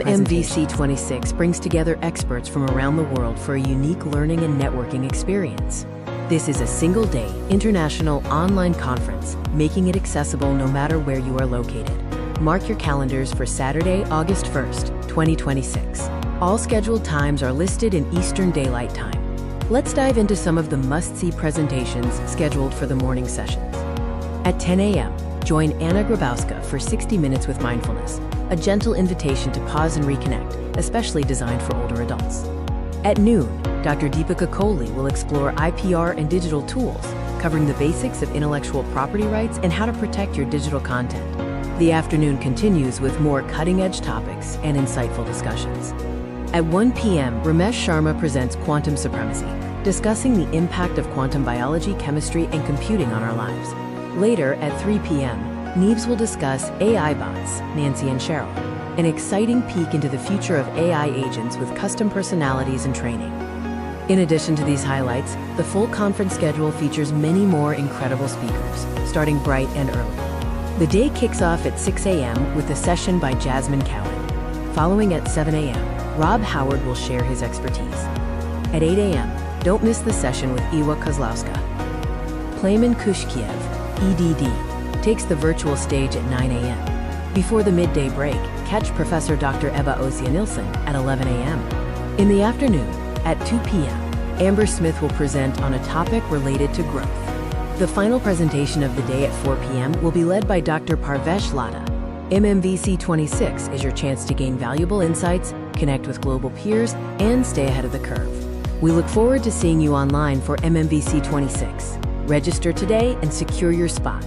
MMVC26 brings together experts from around the world for a unique learning and networking experience. This is a single-day, international online conference, making it accessible no matter where you are located. Mark your calendars for Saturday, August 1st, 2026. All scheduled times are listed in Eastern Daylight Time. Let's dive into some of the must-see presentations scheduled for the morning sessions. At 10 a.m., join Anna Grabowska for 60 Minutes with Mindfulness, a gentle invitation to pause and reconnect, especially designed for older adults. At noon, Dr. Deepika Kohli will explore IPR and digital tools, covering the basics of intellectual property rights and how to protect your digital content. The afternoon continues with more cutting-edge topics and insightful discussions. At 1 p.m., Ramesh Sharma presents Quantum Supremacy, discussing the impact of quantum biology, chemistry, and computing on our lives. Later, at 3 p.m., Neves will discuss AI bots, Nancy and Cheryl, an exciting peek into the future of AI agents with custom personalities and training. In addition to these highlights, the full conference schedule features many more incredible speakers, starting bright and early. The day kicks off at 6 a.m. with a session by Jasmine Cowan. Following at 7 a.m., Rob Howard will share his expertise. At 8 a.m., don't miss the session with Iwa Kozlowska. Playman Kushkiev, EDD, takes the virtual stage at 9 a.m. Before the midday break, catch Professor Dr. Ebba Osia-Nilsson at 11 a.m. In the afternoon, at 2 p.m., Amber Smith will present on a topic related to growth. The final presentation of the day at 4 p.m. will be led by Dr. Parvesh Lada. MMVC26 is your chance to gain valuable insights, connect with global peers, and stay ahead of the curve. We look forward to seeing you online for MMVC26. Register today and secure your spot.